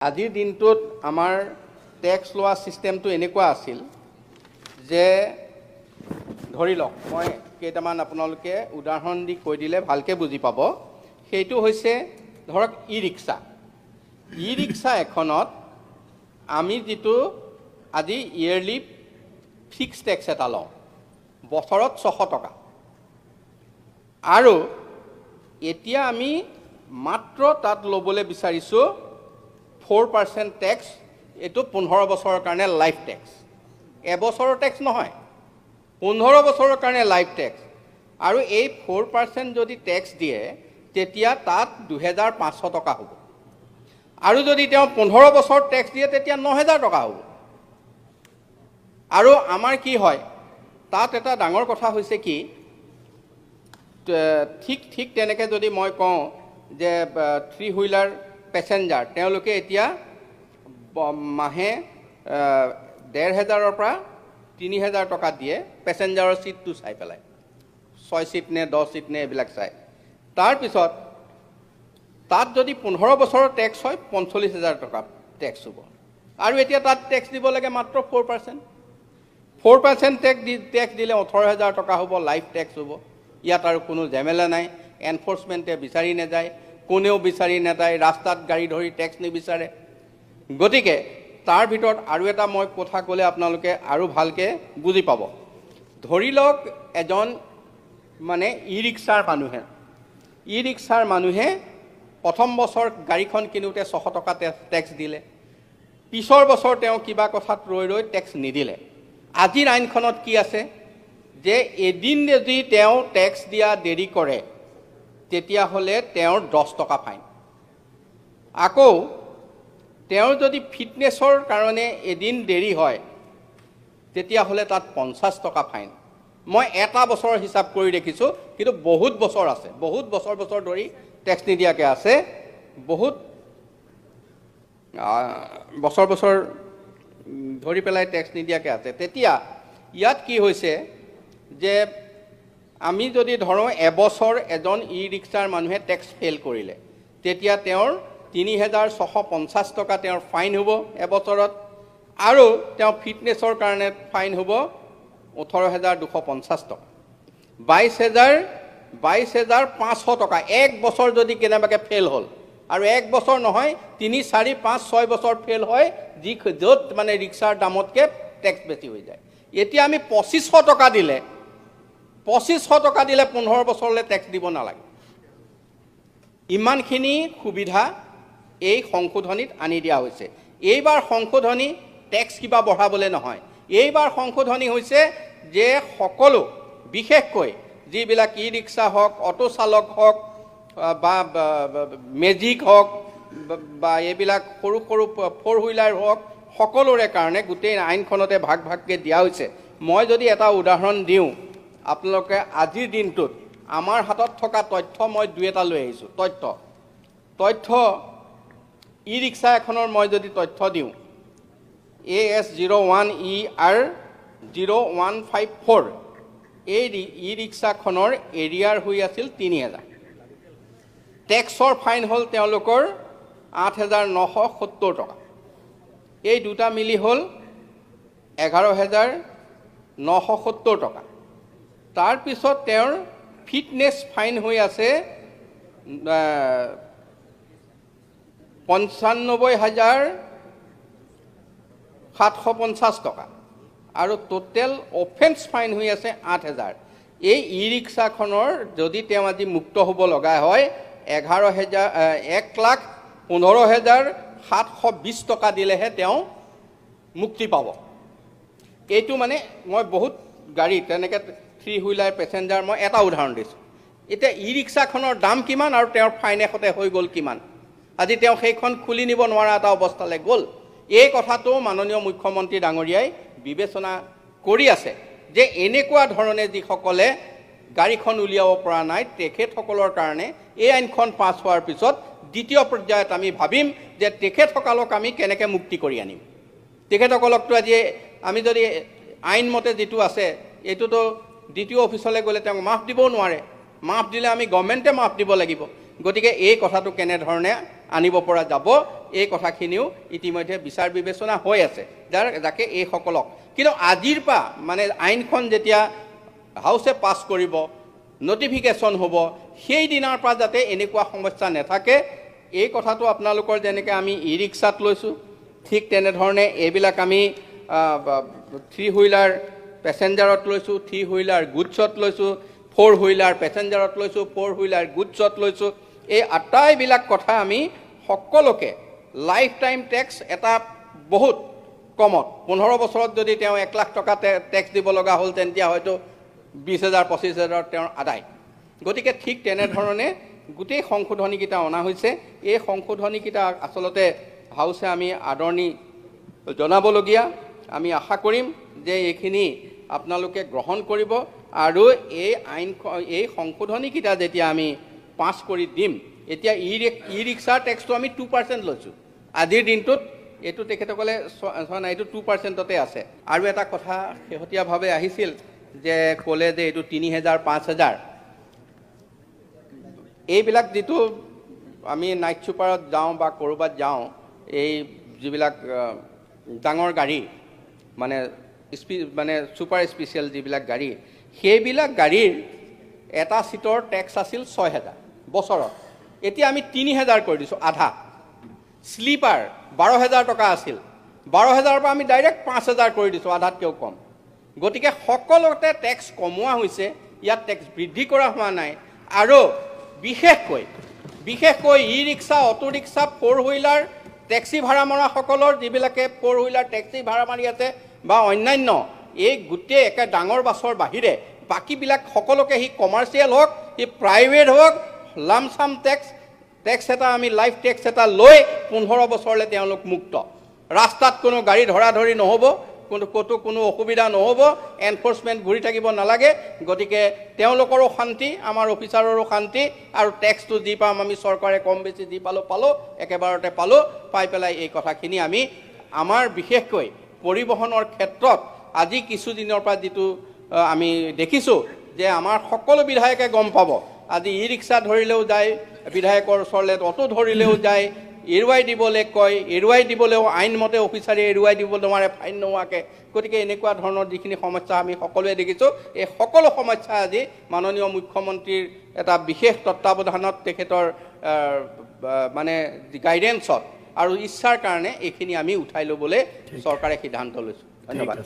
আজিৰ দিনটোত আমাৰ টেক্স লোৱা সিস্টেমটো এনেকুৱা আছিল যে ধৰি লওক মই কেইটামান আপোনালোকে উদাহৰণ দি কৈ দিলে ভালকে বুজি পাব সেইটো হৈছে ধৰক ই ৰিক্সা এখনত আমি যেটো আজি ইয়াৰলি ফিক্স টেক্স এটা লওঁ বছৰত 600 টকা আৰু এতিয়া আমি মাত্ৰ তাত ল'বলৈ বিচাৰিছো 4% টেক্স এটো 15 বছৰৰ কাৰণে লাইফ টেক্স এবছৰৰ টেক্স নহয় 15 বছৰৰ কাৰণে লাইফ টেক্স আৰু এই 4% যদি টেক্স দিয়ে তেতিয়া তাত 2500 টকা হ'ব আৰু যদি তেওঁ 15 বছৰ টেক্স দিয়ে তেতিয়া 9000 টকা হ'ব আৰু আমাৰ কি হয় তাত এটা ডাঙৰ কথা হৈছে কি ঠিক তেনেকে যদি মই কওঁ যে 3 হুইলাৰ পেসেঞ্জাৰ তেওঁলোকে এতিয়া মাহে 1500 পৰা 3000 টকা দিয়ে পেসেঞ্জাৰৰ সিটটো চাই পেলাই 6 সিট নে 10 সিট নে এবিলাক চাই তাৰ পিছত তাত যদি 15 বছৰৰ টেক্স হয় 45000 টকা টেক্স হ'ব আৰু এতিয়া তাত টেক্স দিব লাগে মাত্ৰ 4% টেক্স দিলে 18000 টকা হ'ব লাইফ টেক্স হ'ব ইয়াত আৰু কোনো জেমেলা নাই এনফোৰ্সমেন্টে বিচাৰি না যায় কোনেও বিচাৰি না যায় ৰাস্তাত গাড়ী ধৰি টেক্স নিবিচাৰে গতিকে তাৰ ভিতৰত আৰু এটা মই কথা ক'লে আপোনালোকে আৰু ভালকে বুজি পাব ধৰি লওক এজন মানে ই ৰিক্সাৰ মানুহে প্ৰথম বছৰ গাড়ীখন কিনুতে 600 টকা টেক্স দিলে পিছৰ বছৰ তেওঁ কিবা কথাত ৰৈ টেক্স নিদিলে আজিৰ আইনখনত কি আছে যে এদিন যদি তেওঁ টেক্স দিয়া দেৰি কৰে তেতিয়া হলে তেওঁৰ 10 টকা ফাইন আকৌ তেওঁ যদি ফিটনেছৰ কাৰণে এদিন দেৰি হয় তেতিয়া হলে তাত 50 টকা ফাইন মই এটা বছৰৰ হিসাব কৰি দেখিছো কিন্তু বহুত বছৰ আছে বহুত বছৰ ধৰি টেক্স নিদিয়াকে আছে বহুত বছৰ ধৰি পেলাই টেক্স নিদিয়াকে আছে তেতিয়া ইয়াত কি হৈছে যে আমি যদি ধৰো এবছৰ এজন ই ৰিক্সাৰ মানুহে টেক্স ফেল কৰিলে তেতিয়া তেওঁৰ 3650 টকা তেওঁৰ ফাইন হ'ব এবছৰত আৰু তেওঁ ফিটনেছৰ কাৰণে ফাইন হ'ব 18250 টকা 22500 টকা এক বছৰ যদি কেনেবাকে ফেল হ'ল আৰু এক বছৰ নহয় 3 4 5 6 বছৰ ফেল হয় য'ত মানে ৰিক্সাৰ দামতকে টেক্স বেছি হৈ যায় এতিয়া আমি 2500 টকা দিলে 15 বছৰলে টেক্স দিব নালাগে ইমানখিনি সুবিধা এই সংশোধনীত আনি দিয়া হৈছে এইবাৰ সংশোধনী টেক্স কিবা বঢ়াবলে নহয় এইবাৰ সংশোধনী হৈছে যে সকলো বিশেষকৈ যিবিলাক ই ৰিক্সা হওক অটো চালক হওক বা মেজিক হওক বা এইবিলাক সৰু 4 হুইলাৰ হওক সকলোৰে কাৰণে গোটেই আইনখনতে ভাগকে দিয়া হৈছে মই যদি এটা উদাহৰণ দিওঁ আপোনালোকে আজিৰ দিনটোত আমাৰ হাতত থকা তথ্য মই দুই এটা লৈ আহিছো তথ্য ই ৰিক্সা এখনৰ মই যদি তথ্য দিওঁ AS01ER 0154 এই ই ৰিক্সাখনৰ এৰিয়াৰ হৈ আছিল 3000 টেক্সৰ ফাইন হ'ল তেওঁলোকৰ 8970 টকা এই দুটা মিলি হ'ল 11970 টকা তাৰ পিছত তেওঁৰ ফিটনেছ ফাইন হৈ আছে 95750 টকা আৰু টোটেল অফেন্স ফাইন হৈ আছে 8000 এই ই ৰিক্সাখনৰ যদি তেওঁ আজি মুক্ত হ'ব লগা হয় 1,15,720 টকা দিলেহে তেওঁ মুক্তি পাব এইটো মানে মই বহুত গাড়ী তেনেকে 3 হুইলাৰ পেসেঞ্জাৰ মই এটা উদাহৰণ দিছো এটা ই ৰিক্সাখনৰ দাম কিমান আৰু তেওঁৰ ফাইন এখতে হৈ গল কিমান আজি তেওঁ সেইখন খুলি নিব নোৱাৰা এটা অৱস্থালৈ গল এই কথাটো মাননীয় মুখ্যমন্ত্ৰী ডাঙৰীয়াই বিবেচনা কৰি আছে যে এনেকুৱা ধৰণে যি সকলে গাড়ীখন উলিয়াব পৰা নাই তেখেতসকলৰ কাৰণে এই আইনখন পাছ হোৱাৰ পিছত দ্বিতীয় পৰ্যায়ত আমি ভাবিম যে তেখেতসকলক আমি কেনেকৈ মুক্তি কৰি আনিম তেখেতসকলকটো আজি আমি যদি আইন মতে যেটো আছে এটোতো দ্বিতীয় অফিচলৈ গলে তেওঁ মাফ দিব নোৱাৰে মাফ দিলে আমি গভৰ্ণমেণ্টে মাফ দিব লাগিব গতিকে এই কথাটো কেনে ধৰণে আনিব পৰা যাব এই কথাখিনিও ইতিমধ্যে বিচাৰ বিবেচনা হৈ আছে যাকে এইসকলক কিন্তু আজিৰ পৰা মানে আইনখন যেতিয়া হাউচে পাছ কৰিব নটিফিকেশ্যন হ'ব সেই দিনাৰ পৰা যাতে এনেকুৱা সমস্যা নাথাকে এই কথাটো আপোনালোকৰ যেনেকৈ আমি ই ৰিক্সাত লৈছোঁ ঠিক তেনেধৰণে এইবিলাক আমি থ্ৰী হুইলাৰ পেচেঞ্জাৰত লৈছোঁ থ্ৰী হুইলাৰ গুডছত লৈছোঁ ফ'ৰ হুইলাৰ পেচেঞ্জাৰত লৈছোঁ ফ'ৰ হুইলাৰ গুডছত লৈছোঁ এই আটাইবিলাক কথা আমি সকলোকে লাইফ টাইম টেক্স এটা বহুত কমত 15 বছৰত যদি তেওঁ 1 লাখ টকা টেক্স দিব লগা হ'ল তেতিয়া হয়তো 20,000 25,000 তেওঁৰ আদায় গতিকে ঠিক তেনেধৰণে গোটেই সংশোধনীকেইটা অনা হৈছে এই সংশোধনীকেইটা আচলতে হাউচে আমি আদৰণি জনাবলগীয়া আমি আশা কৰিম যে এইখিনি আপোনালোকে গ্ৰহণ কৰিব আৰু এই সংশোধনীকেইটা যেতিয়া আমি পাছ কৰি দিম এতিয়া ই ৰিক্সাৰ টেক্সটো আমি 2% লৈছোঁ আজিৰ দিনটোত এইটো তেখেতসকলে চোৱা নাই এইটো 2%তে আছে আৰু এটা কথা শেহতীয়াভাৱে আহিছিল যে ক'লে যে এইটো 3,000 5,000 এইবিলাক যিটো আমি নাইট ছুপাৰত যাওঁ বা ক'ৰবাত যাওঁ এই যিবিলাক ডাঙৰ গাড়ী মানে ছুপাৰ স্পেচিয়েল যিবিলাক গাড়ী সেইবিলাক গাড়ীৰ এটা চিটৰ টেক্স আছিল 6,000 বছৰত এতিয়া আমি 3,000 কৰি দিছোঁ আধা স্লিপাৰ 12,000 টকা আছিল 12,000ৰ পৰা আমি ডাইৰেক্ট 5,000 কৰি দিছোঁ আধাতকৈও কম গতিকে সকলোতে টেক্স কমোৱা হৈছে ইয়াত টেক্স বৃদ্ধি কৰা হোৱা নাই আৰু বিশেষকৈ e rickshaw auto rickshaw four wheeler taxi ভাড়া মৰাসকলৰ যিবিলাকে ফ'ৰ হুইলাৰ টেক্সি ভাড়া মাৰি আছে বা অন্যান্য এই গোটেই একে ডাঙৰ বাছৰ বাহিৰে বাকীবিলাক সকলোকে সি কমাৰ্চিয়েল হওক সি প্ৰাইভেট হওক লামচাম টেক্স এটা আমি লাইফ টেক্স এটা লৈ 15 বছৰলৈ তেওঁলোক মুক্ত ৰাস্তাত কোনো গাড়ী ধৰাধৰি নহ'ব ক'তো কোনো অসুবিধা নহ'ব এনফৰ্চমেণ্ট ঘূৰি থাকিব নালাগে গতিকে তেওঁলোকৰো শান্তি আমাৰ অফিচাৰৰো শান্তি আৰু টেক্সটো যি পাম আমি চৰকাৰে কম বেছি যি পালোঁ একেবাৰতে পাই পেলাই এই কথাখিনি আমি আমাৰ বিশেষকৈ পৰিবহণৰ ক্ষেত্ৰত আজি কিছুদিনৰ পৰা যিটো আমি দেখিছোঁ যে আমাৰ সকলো বিধায়কে গম পাব আজি ই ৰিক্সা ধৰিলেও যায় বিধায়কৰ ওচৰলৈ অটো ধৰিলেও যায় এৰুৱাই দিবলৈ কয় এৰুৱাই দিবলৈও আইনমতে অফিচাৰে এৰুৱাই দিব নোৱাৰে ফাইন নোহোৱাকৈ গতিকে এনেকুৱা ধৰণৰ যিখিনি সমস্যা আমি সকলোৱে দেখিছোঁ এই সকলো সমস্যা আজি মাননীয় মুখ্যমন্ত্ৰীৰ এটা বিশেষ তত্ত্বাৱধানত তেখেতৰ মানে গাইডেন্সত আৰু ইচ্ছাৰ কাৰণে এইখিনি আমি উঠাই ল'বলৈ চৰকাৰে সিদ্ধান্ত লৈছোঁ ধন্যবাদ